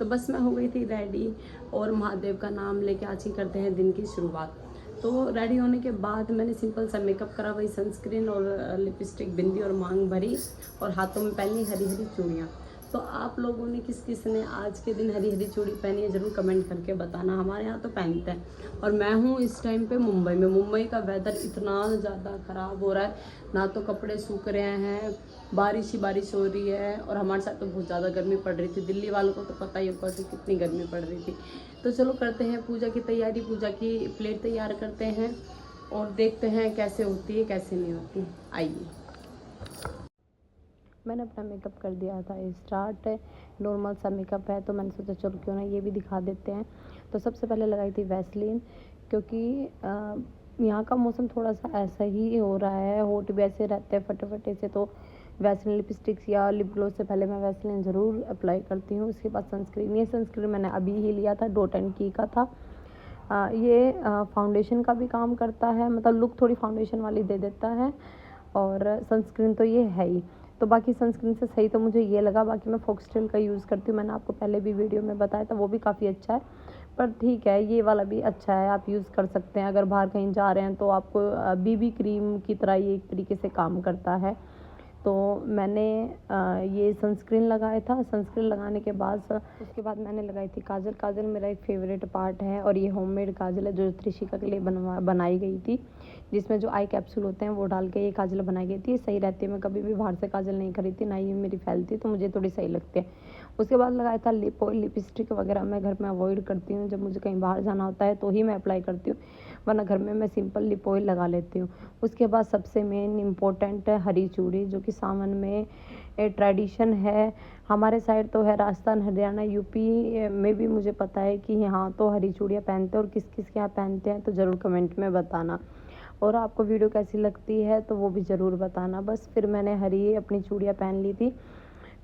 तो बस मैं हो गई थी रेडी और महादेव का नाम लेके आज ही करते हैं दिन की शुरुआत। तो रेडी होने के बाद मैंने सिंपल सा मेकअप करा, वही सनस्क्रीन और लिपस्टिक, बिंदी और मांग भरी और हाथों में पहनी हरी हरी चूड़ियाँ। तो आप लोगों ने किस किस ने आज के दिन हरी हरी चूड़ी पहनी है ज़रूर कमेंट करके बताना। हमारे यहाँ तो पहनते हैं। और मैं हूँ इस टाइम पे मुंबई में। मुंबई का वेदर इतना ज़्यादा ख़राब हो रहा है, ना तो कपड़े सूख रहे हैं, बारिश ही बारिश हो रही है। और हमारे साथ तो बहुत ज़्यादा गर्मी पड़ रही थी। दिल्ली वालों को तो पता ही होगा कि कितनी गर्मी पड़ रही थी। तो चलो करते हैं पूजा की तैयारी, पूजा की प्लेट तैयार करते हैं और देखते हैं कैसे होती है कैसे नहीं होती। आइए। मैंने अपना मेकअप कर दिया था स्टार्ट। नॉर्मल सा मेकअप है तो मैंने सोचा चलो क्यों ना ये भी दिखा देते हैं। तो सबसे पहले लगाई थी वैसलीन, क्योंकि यहाँ का मौसम थोड़ा सा ऐसा ही हो रहा है, होठ भी ऐसे रहते हैं फटे फटे से। तो वैसलीन लिपस्टिक्स या लिप ग्लोस से पहले मैं वैसलीन ज़रूर अप्लाई करती हूँ। उसके बाद सनस्क्रीन। ये सनस्क्रीन मैंने अभी ही लिया था, डॉट एंड की का था। ये फाउंडेशन का भी काम करता है, मतलब लुक थोड़ी फाउंडेशन वाली दे देता है। और सनस्क्रीन तो ये है ही। तो बाकी सनस्क्रीन से सही तो मुझे ये लगा। बाकी मैं फॉक्सटेल का यूज़ करती हूँ, मैंने आपको पहले भी वीडियो में बताया था, वो भी काफ़ी अच्छा है। पर ठीक है, ये वाला भी अच्छा है, आप यूज़ कर सकते हैं। अगर बाहर कहीं जा रहे हैं तो आपको बीबी क्रीम की तरह ये एक तरीके से काम करता है। तो मैंने ये सनस्क्रीन लगाया था। सनस्क्रीन लगाने के बाद उसके बाद मैंने लगाई थी काजल। काजल मेरा एक फेवरेट पार्ट है और ये होममेड काजल है जो त्रिशिका के लिए बनाई गई थी, जिसमें जो आई कैप्सूल होते हैं वो डाल के ये काजल बनाई गई थी। ये सही रहती है। मैं कभी भी बाहर से काजल नहीं खरीदती, ना ही मेरी फैलती, तो मुझे थोड़ी सही लगती है। उसके बाद लगाया था लिप ऑयल। लिपस्टिक वगैरह मैं घर में अवॉइड करती हूँ, जब मुझे कहीं बाहर जाना होता है तो ही मैं अप्लाई करती हूँ, वरना घर में मैं सिंपल लिप ऑयल लगा लेती हूँ। उसके बाद सबसे मेन इम्पोर्टेंट है हरी चूड़ी, जो कि सावन में ट्रेडिशन है। हमारे साइड तो है, राजस्थान, हरियाणा, यूपी में भी मुझे पता है कि यहाँ तो हरी चूड़ियाँ पहनते हैं। और किस किस के यहाँ पहनते हैं तो ज़रूर कमेंट में बताना। और आपको वीडियो कैसी लगती है तो वो भी ज़रूर बताना। बस फिर मैंने हरी अपनी चूड़ियाँ पहन ली थी।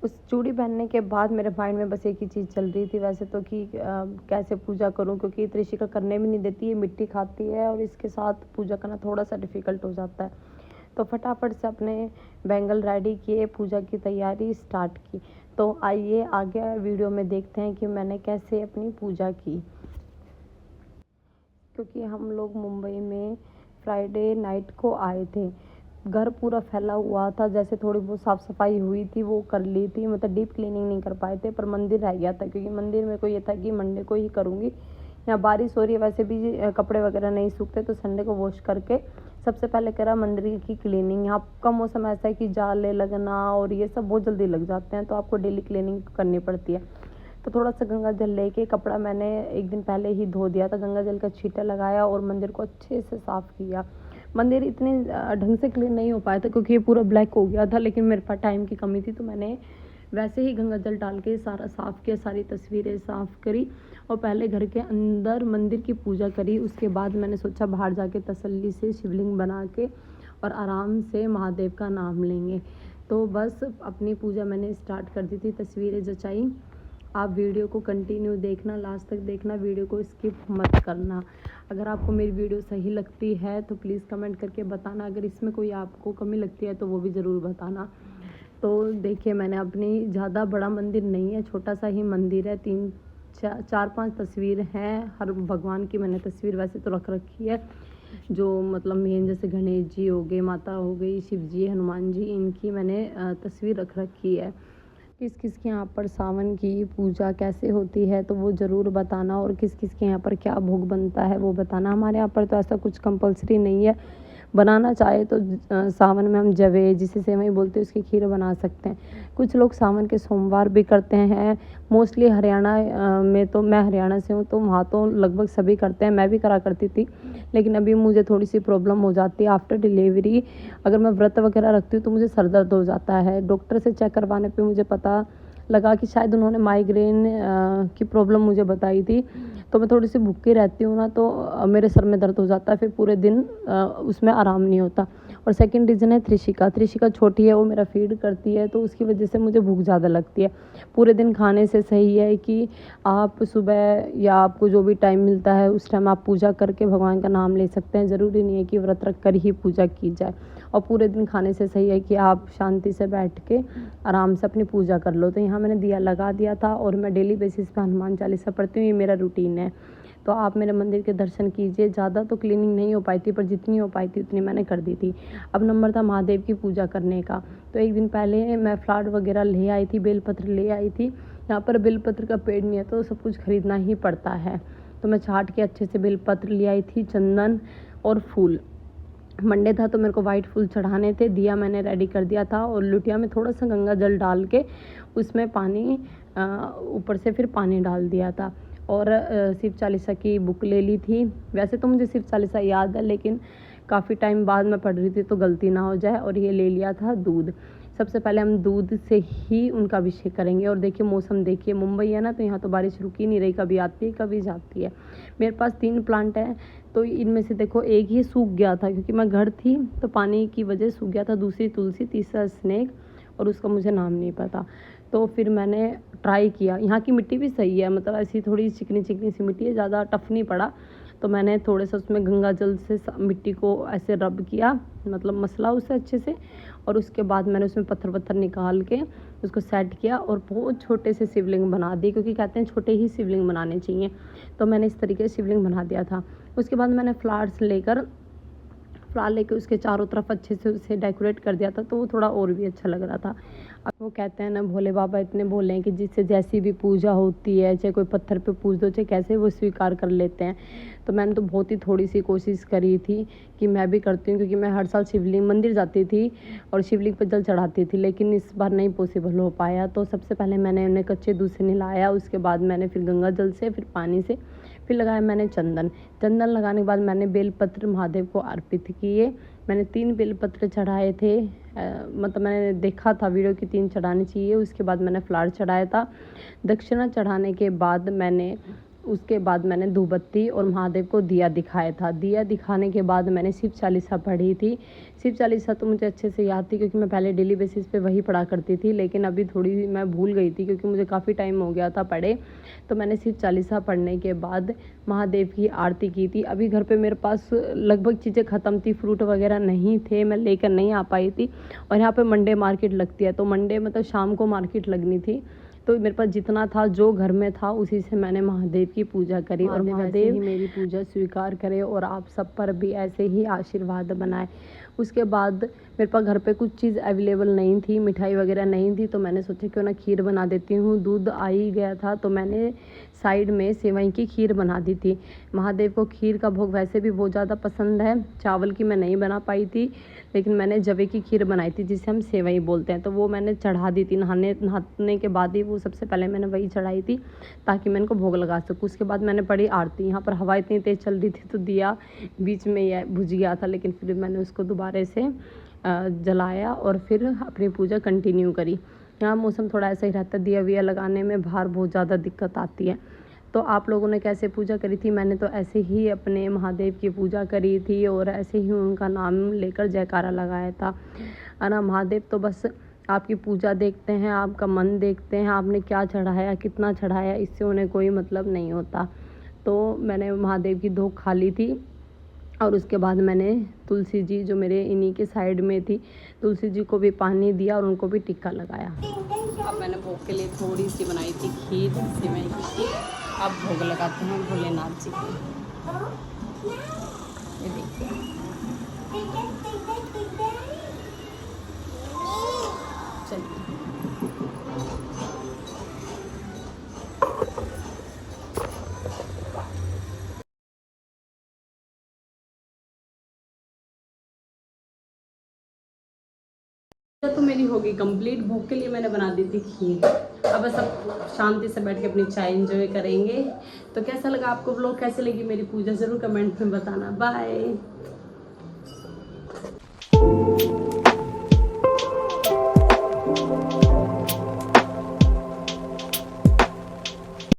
उस चूड़ी पहनने के बाद मेरे माइंड में बस एक ही चीज़ चल रही थी वैसे तो, कि कैसे पूजा करूं, क्योंकि त्रिशिका करने भी नहीं देती, ये मिट्टी खाती है और इसके साथ पूजा करना थोड़ा सा डिफ़िकल्ट हो जाता है। तो फटाफट से अपने बैंगल रेडी किए, पूजा की तैयारी स्टार्ट की। तो आइए आगे वीडियो में देखते हैं कि मैंने कैसे अपनी पूजा की। क्योंकि हम लोग मुंबई में फ्राइडे नाइट को आए थे, घर पूरा फैला हुआ था। जैसे थोड़ी बहुत साफ़ सफाई हुई थी वो कर ली थी, मतलब डीप क्लीनिंग नहीं कर पाए थे, पर मंदिर रह गया था। क्योंकि मंदिर में को ये था कि मंडे को ही करूँगी। यहाँ बारिश हो रही है, वैसे भी कपड़े वगैरह नहीं सूखते, तो संडे को वॉश करके सबसे पहले करा मंदिर की क्लीनिंग। यहाँ का मौसम ऐसा है कि जाले लगना और ये सब बहुत जल्दी लग जाते हैं, तो आपको डेली क्लीनिंग करनी पड़ती है। तो थोड़ा सा गंगा जल लेके कपड़ा मैंने एक दिन पहले ही धो दिया था, गंगा जल का छींटा लगाया और मंदिर को अच्छे से साफ़ किया। मंदिर इतने ढंग से क्लीन नहीं हो पाया था क्योंकि ये पूरा ब्लैक हो गया था, लेकिन मेरे पास टाइम की कमी थी, तो मैंने वैसे ही गंगा जल डाल के सारा साफ़ किया, सारी तस्वीरें साफ़ करी और पहले घर के अंदर मंदिर की पूजा करी। उसके बाद मैंने सोचा बाहर जाके तसल्ली से शिवलिंग बना के और आराम से महादेव का नाम लेंगे। तो बस अपनी पूजा मैंने स्टार्ट कर दी थी, तस्वीरें जचाई। आप वीडियो को कंटिन्यू देखना, लास्ट तक देखना, वीडियो को स्किप मत करना। अगर आपको मेरी वीडियो सही लगती है तो प्लीज़ कमेंट करके बताना। अगर इसमें कोई आपको कमी लगती है तो वो भी ज़रूर बताना। तो देखिए, मैंने अपनी ज़्यादा बड़ा मंदिर नहीं है, छोटा सा ही मंदिर है। 4-5 तस्वीर हैं, हर भगवान की मैंने तस्वीर वैसे तो रख रखी है, जो मतलब मेन जैसे गणेश जी हो गए, माता हो गई, शिव जी, हनुमान जी, इनकी मैंने तस्वीर रख रखी है। किस किस के यहाँ पर सावन की पूजा कैसे होती है तो वो ज़रूर बताना। और किस किस के यहाँ पर क्या भोग बनता है वो बताना। हमारे यहाँ पर तो ऐसा कुछ कंपलसरी नहीं है, बनाना चाहे तो सावन में हम जवे, जिसे सेवई बोलते हैं, उसकी खीर बना सकते हैं। कुछ लोग सावन के सोमवार भी करते हैं। मोस्टली हरियाणा में, तो मैं हरियाणा से हूँ तो वहाँ तो लगभग सभी करते हैं, मैं भी करा करती थी। लेकिन अभी मुझे थोड़ी सी प्रॉब्लम हो जाती है आफ्टर डिलीवरी। अगर मैं व्रत वगैरह रखती हूँ तो मुझे सर दर्द हो जाता है। डॉक्टर से चेक करवाने पे मुझे पता लगा कि शायद उन्होंने माइग्रेन की प्रॉब्लम मुझे बताई थी। तो मैं थोड़ी सी भूखी रहती हूँ ना, तो मेरे सर में दर्द हो जाता है, फिर पूरे दिन उसमें आराम नहीं होता। और सेकंड रीज़न है त्रिशिका। त्रिशिका छोटी है, वो मेरा फीड करती है, तो उसकी वजह से मुझे भूख ज़्यादा लगती है। पूरे दिन खाने से सही है कि आप सुबह या आपको जो भी टाइम मिलता है उस टाइम आप पूजा करके भगवान का नाम ले सकते हैं। ज़रूरी नहीं है कि व्रत रख कर ही पूजा की जाए। और पूरे दिन खाने से सही है कि आप शांति से बैठ के आराम से अपनी पूजा कर लो। तो यहाँ मैंने दिया लगा दिया था और मैं डेली बेसिस पे हनुमान चालीसा पढ़ती हूँ, ये मेरा रूटीन है। तो आप मेरे मंदिर के दर्शन कीजिए। ज़्यादा तो क्लीनिंग नहीं हो पाई थी, पर जितनी हो पाई थी उतनी मैंने कर दी थी। अब नंबर था महादेव की पूजा करने का। तो एक दिन पहले मैं फ्लावर वगैरह ले आई थी, बेलपत्र ले आई थी। यहाँ पर बेलपत्र का पेड़ नहीं है तो सब कुछ खरीदना ही पड़ता है। तो मैं छाट के अच्छे से बेलपत्र ले आई थी, चंदन और फूल। मंडे था तो मेरे को वाइट फूल चढ़ाने थे। दिया मैंने रेडी कर दिया था और लुटिया में थोड़ा सा गंगा जल डाल के उसमें पानी ऊपर से फिर पानी डाल दिया था। और शिव चालीसा की बुक ले ली थी। वैसे तो मुझे शिव चालीसा याद है, लेकिन काफ़ी टाइम बाद मैं पढ़ रही थी तो गलती ना हो जाए। और ये ले लिया था दूध। सबसे पहले हम दूध से ही उनका अभिषेक करेंगे। और देखिए मौसम देखिए, मुंबई है ना, तो यहाँ तो बारिश रुकी नहीं रही, कभी आती है कभी जाती है। मेरे पास 3 प्लांट हैं, तो इनमें से देखो एक ही सूख गया था क्योंकि मैं घर थी तो पानी की वजह सूख गया था। दूसरी तुलसी, तीसरा स्नेक और उसका मुझे नाम नहीं पता। तो फिर मैंने ट्राई किया। यहाँ की मिट्टी भी सही है, मतलब ऐसी थोड़ी चिकनी चिकनी सी मिट्टी है, ज़्यादा टफ नहीं पड़ा। तो मैंने थोड़े से उसमें गंगा जल से मिट्टी को ऐसे रब किया, मतलब मसला उसे अच्छे से। और उसके बाद मैंने उसमें पत्थर वत्थर निकाल के उसको सेट किया और बहुत छोटे से शिवलिंग बना दी, क्योंकि कहते हैं छोटे ही शिवलिंग बनाने चाहिए। तो मैंने इस तरीके से शिवलिंग बना दिया था। उसके बाद मैंने फ्लावर लेके उसके चारों तरफ अच्छे से उसे डेकोरेट कर दिया था, तो वो थोड़ा और भी अच्छा लग रहा था। अब वो कहते हैं ना, भोले बाबा इतने भोले हैं कि जिससे जैसी भी पूजा होती है, चाहे कोई पत्थर पे पूज दो, चाहे कैसे, वो स्वीकार कर लेते हैं। तो मैंने तो बहुत ही थोड़ी सी कोशिश करी थी कि मैं भी करती हूँ, क्योंकि मैं हर साल शिवलिंग मंदिर जाती थी और शिवलिंग पर जल चढ़ाती थी, लेकिन इस बार नहीं पॉसिबल हो पाया। तो सबसे पहले मैंने उन्हें कच्चे दूध से नहलाया, उसके बाद मैंने फिर गंगा जल से, फिर पानी से, फिर लगाया मैंने चंदन लगाने के बाद मैंने बेलपत्र महादेव को अर्पित किए। मैंने 3 बेलपत्र चढ़ाए थे। मतलब मैंने देखा था वीडियो की 3 चढ़ानी चाहिए। उसके बाद मैंने फ्लावर चढ़ाया था। दक्षिणा चढ़ाने के बाद मैंने धूपबत्ती और महादेव को दिया दिखाया था। दिया दिखाने के बाद मैंने शिव चालीसा पढ़ी थी। शिव चालीसा तो मुझे अच्छे से याद थी, क्योंकि मैं पहले डेली बेसिस पे वही पढ़ा करती थी, लेकिन अभी थोड़ी मैं भूल गई थी क्योंकि मुझे काफ़ी टाइम हो गया था पढ़े। तो मैंने शिव चालीसा पढ़ने के बाद महादेव की आरती की थी। अभी घर पे मेरे पास लगभग चीज़ें ख़त्म थी, फ्रूट वगैरह नहीं थे, मैं लेकर नहीं आ पाई थी। और यहाँ पे मंडे मार्केट लगती है, तो मंडे मतलब शाम को मार्केट लगनी थी। तो मेरे पास जितना था, जो घर में था, उसी से मैंने महादेव की पूजा करी। और महादेव ही मेरी पूजा स्वीकार करे और आप सब पर भी ऐसे ही आशीर्वाद बनाए। उसके बाद मेरे पास घर पे कुछ चीज़ अवेलेबल नहीं थी, मिठाई वगैरह नहीं थी, तो मैंने सोचा क्यों ना खीर बना देती हूँ। दूध आ ही गया था तो मैंने साइड में सेवई की खीर बना दी थी। महादेव को खीर का भोग वैसे भी बहुत ज़्यादा पसंद है। चावल की मैं नहीं बना पाई थी, लेकिन मैंने जवे की खीर बनाई थी, जिसे हम सेवई बोलते हैं। तो वो मैंने चढ़ा दी थी। नहाने के बाद ही वो सबसे पहले मैंने वही चढ़ाई थी, ताकि मैं इनको भोग लगा सकूँ। उसके बाद मैंने पढ़ी आरती। यहाँ पर हवा इतनी तेज़ चल रही थी तो दिया बीच में यह बुझ गया था, लेकिन फिर मैंने उसको दोबारा से जलाया और फिर अपनी पूजा कंटिन्यू करी। यहाँ मौसम थोड़ा ऐसा ही रहता है, दिया विया लगाने में बाहर बहुत ज़्यादा दिक्कत आती है। तो आप लोगों ने कैसे पूजा करी थी? मैंने तो ऐसे ही अपने महादेव की पूजा करी थी और ऐसे ही उनका नाम लेकर जयकारा लगाया था। है ना, महादेव तो बस आपकी पूजा देखते हैं, आपका मन देखते हैं, आपने क्या चढ़ाया, कितना चढ़ाया, इससे उन्हें कोई मतलब नहीं होता। तो मैंने महादेव की धोख खा ली थी और उसके बाद मैंने तुलसी जी, जो मेरे इन्हीं के साइड में थी, तुलसी जी को भी पानी दिया और उनको भी टिक्का लगाया। अब मैंने भोग के लिए थोड़ी सी बनाई थी खीर, सेवई की खीर। अब भोग लगाते हैं भोलेनाथ जी को। ये देखिए, चलिए तो मेरी होगी कंप्लीट। भोग के लिए मैंने बना दी थी खीर। अब बस अब शांति से बैठ के अपनी चाय एंजॉय करेंगे। तो कैसा लगा आपको व्लॉग, कैसे लगी मेरी पूजा, ज़रूर कमेंट में बताना। बाय।